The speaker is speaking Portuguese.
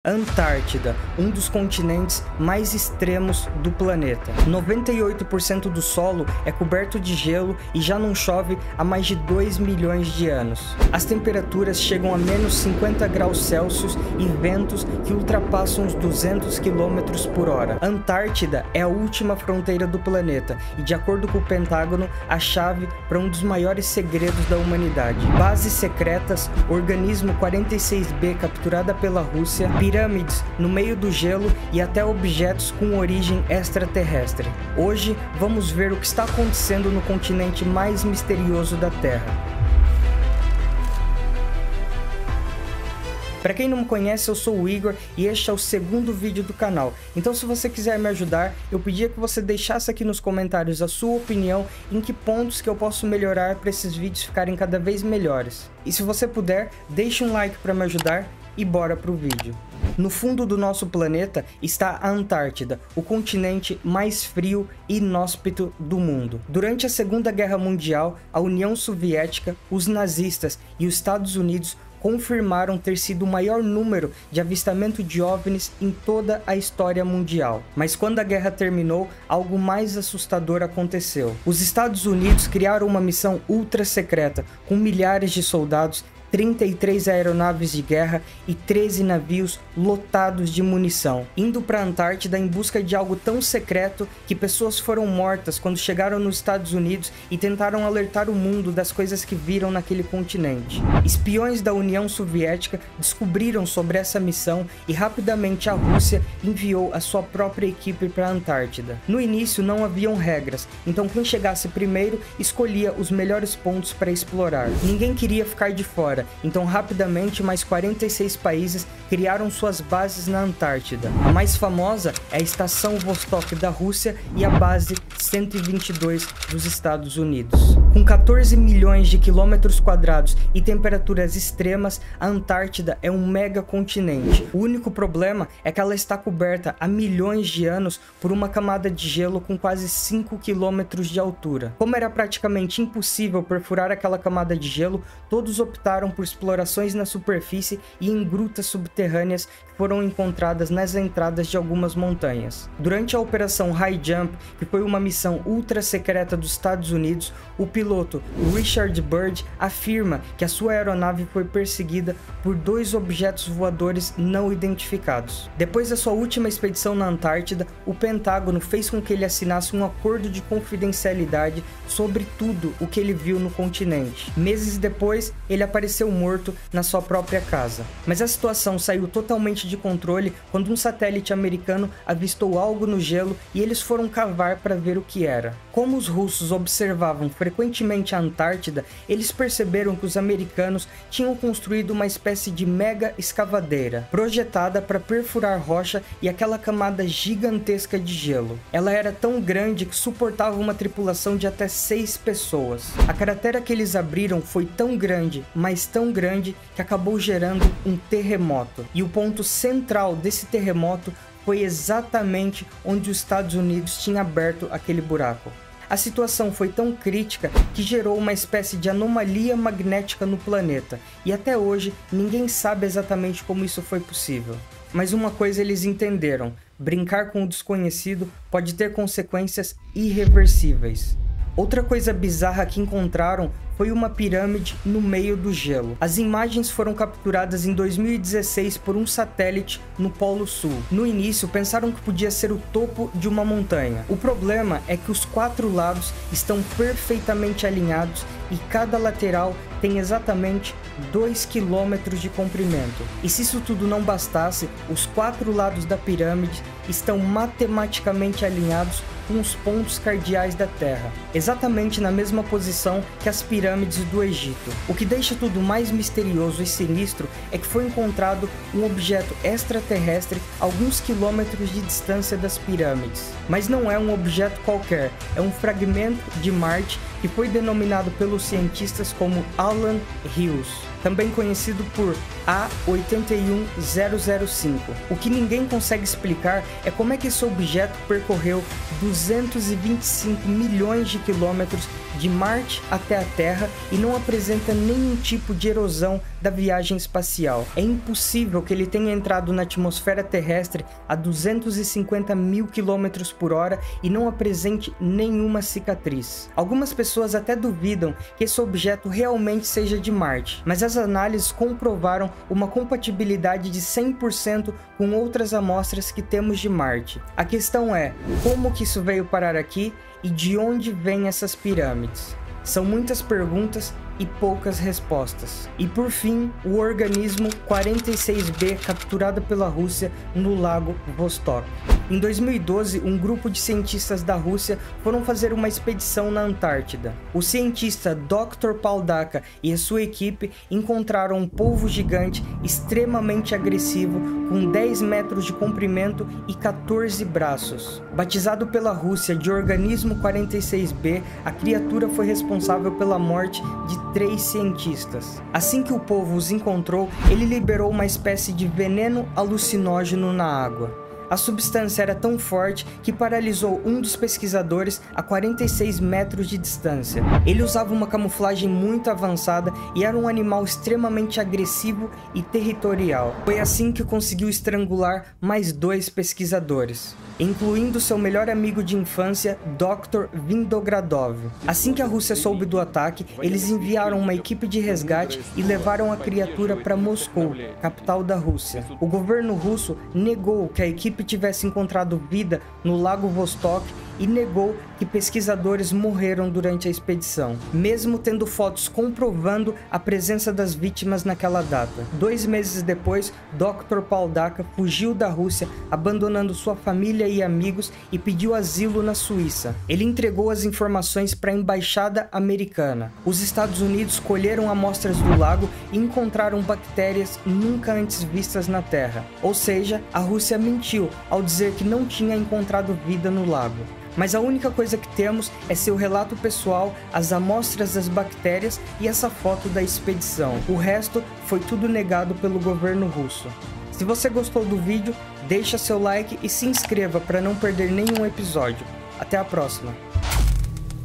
Antártida, um dos continentes mais extremos do planeta. 98% do solo é coberto de gelo e já não chove há mais de 2 milhões de anos. As temperaturas chegam a menos 50 graus Celsius e ventos que ultrapassam os 200 km por hora. A Antártida é a última fronteira do planeta e, de acordo com o Pentágono, a chave para um dos maiores segredos da humanidade. Bases secretas, organismo 46B capturada pela Rússia, pirâmides no meio do gelo e até objetos com origem extraterrestre. Hoje vamos ver o que está acontecendo no continente mais misterioso da Terra. Para quem não me conhece, eu sou o Igor e este é o segundo vídeo do canal. Então, se você quiser me ajudar, eu pedia que você deixasse aqui nos comentários a sua opinião em que pontos que eu posso melhorar para esses vídeos ficarem cada vez melhores. E se você puder, deixe um like para me ajudar e bora pro vídeo. No fundo do nosso planeta está a Antártida, o continente mais frio e inóspito do mundo. Durante a Segunda Guerra Mundial, a União Soviética, os nazistas e os Estados Unidos confirmaram ter sido o maior número de avistamento de OVNIs em toda a história mundial. Mas quando a guerra terminou, algo mais assustador aconteceu. Os Estados Unidos criaram uma missão ultra secreta, com milhares de soldados, 33 aeronaves de guerra e 13 navios lotados de munição, indo para a Antártida em busca de algo tão secreto que pessoas foram mortas quando chegaram nos Estados Unidos e tentaram alertar o mundo das coisas que viram naquele continente. Espiões da União Soviética descobriram sobre essa missão e rapidamente a Rússia enviou a sua própria equipe para a Antártida. No início não haviam regras, então quem chegasse primeiro escolhia os melhores pontos para explorar. Ninguém queria ficar de fora. Então rapidamente mais 46 países criaram suas bases na Antártida. A mais famosa é a Estação Vostok da Rússia e a base 122 dos Estados Unidos. Com 14 milhões de quilômetros quadrados e temperaturas extremas, a Antártida é um mega continente. O único problema é que ela está coberta há milhões de anos por uma camada de gelo com quase 5 quilômetros de altura. Como era praticamente impossível perfurar aquela camada de gelo, todos optaram por explorações na superfície e em grutas subterrâneas que foram encontradas nas entradas de algumas montanhas. Durante a Operação High Jump, que foi uma missão ultra secreta dos Estados Unidos, o piloto Richard Byrd afirma que a sua aeronave foi perseguida por 2 objetos voadores não identificados. Depois da sua última expedição na Antártida, o Pentágono fez com que ele assinasse um acordo de confidencialidade sobre tudo o que ele viu no continente. Meses depois, ele apareceu morto na sua própria casa. Mas a situação saiu totalmente de controle quando um satélite americano avistou algo no gelo e eles foram cavar para ver o que era. Como os russos observavam frequentemente a Antártida, eles perceberam que os americanos tinham construído uma espécie de mega escavadeira, projetada para perfurar rocha e aquela camada gigantesca de gelo. Ela era tão grande que suportava uma tripulação de até 6 pessoas. A cratera que eles abriram foi tão grande, mas tão grande, que acabou gerando um terremoto. E o ponto central desse terremoto foi exatamente onde os Estados Unidos tinham aberto aquele buraco. A situação foi tão crítica que gerou uma espécie de anomalia magnética no planeta, e até hoje ninguém sabe exatamente como isso foi possível. Mas uma coisa eles entenderam: brincar com o desconhecido pode ter consequências irreversíveis. Outra coisa bizarra que encontraram foi uma pirâmide no meio do gelo. As imagens foram capturadas em 2016 por um satélite no Polo Sul. No início, pensaram que podia ser o topo de uma montanha. O problema é que os 4 lados estão perfeitamente alinhados e cada lateral tem exatamente 2 km de comprimento. E se isso tudo não bastasse, os 4 lados da pirâmide estão matematicamente alinhados com os pontos cardeais da Terra, exatamente na mesma posição que as pirâmides do Egito. O que deixa tudo mais misterioso e sinistro é que foi encontrado um objeto extraterrestre a alguns quilômetros de distância das pirâmides. Mas não é um objeto qualquer, é um fragmento de Marte que foi denominado pelos cientistas como Alan Hills, também conhecido por A81005. O que ninguém consegue explicar é como é que esse objeto percorreu 225 milhões de quilômetros de Marte até a Terra e não apresenta nenhum tipo de erosão da viagem espacial. É impossível que ele tenha entrado na atmosfera terrestre a 250 mil km por hora e não apresente nenhuma cicatriz. Algumas pessoas até duvidam que esse objeto realmente seja de Marte, mas as análises comprovaram uma compatibilidade de 100% com outras amostras que temos de Marte. A questão é, como que isso veio parar aqui e de onde vêm essas pirâmides? São muitas perguntas e poucas respostas. E por fim, o organismo 46B capturado pela Rússia no lago Vostok. Em 2012, um grupo de cientistas da Rússia foram fazer uma expedição na Antártida. O cientista Dr. Paldaka e a sua equipe encontraram um polvo gigante extremamente agressivo com 10 metros de comprimento e 14 braços. Batizado pela Rússia de organismo 46B, a criatura foi responsável pela morte de 3 cientistas. Assim que o polvo os encontrou, ele liberou uma espécie de veneno alucinógeno na água. A substância era tão forte que paralisou um dos pesquisadores a 46 metros de distância. Ele usava uma camuflagem muito avançada e era um animal extremamente agressivo e territorial. Foi assim que conseguiu estrangular mais 2 pesquisadores, incluindo seu melhor amigo de infância, Dr. Vindogradov. Assim que a Rússia soube do ataque, eles enviaram uma equipe de resgate e levaram a criatura para Moscou, capital da Rússia. O governo russo negou que a equipe tivesse encontrado vida no lago Vostok e negou que pesquisadores morreram durante a expedição, mesmo tendo fotos comprovando a presença das vítimas naquela data. 2 meses depois, Dr. Paldaka fugiu da Rússia, abandonando sua família e amigos e pediu asilo na Suíça. Ele entregou as informações para a embaixada americana. Os Estados Unidos colheram amostras do lago e encontraram bactérias nunca antes vistas na Terra. Ou seja, a Rússia mentiu ao dizer que não tinha encontrado vida no lago. Mas a única coisa que temos é seu relato pessoal, as amostras das bactérias e essa foto da expedição. O resto foi tudo negado pelo governo russo. Se você gostou do vídeo, deixa seu like e se inscreva para não perder nenhum episódio. Até a próxima!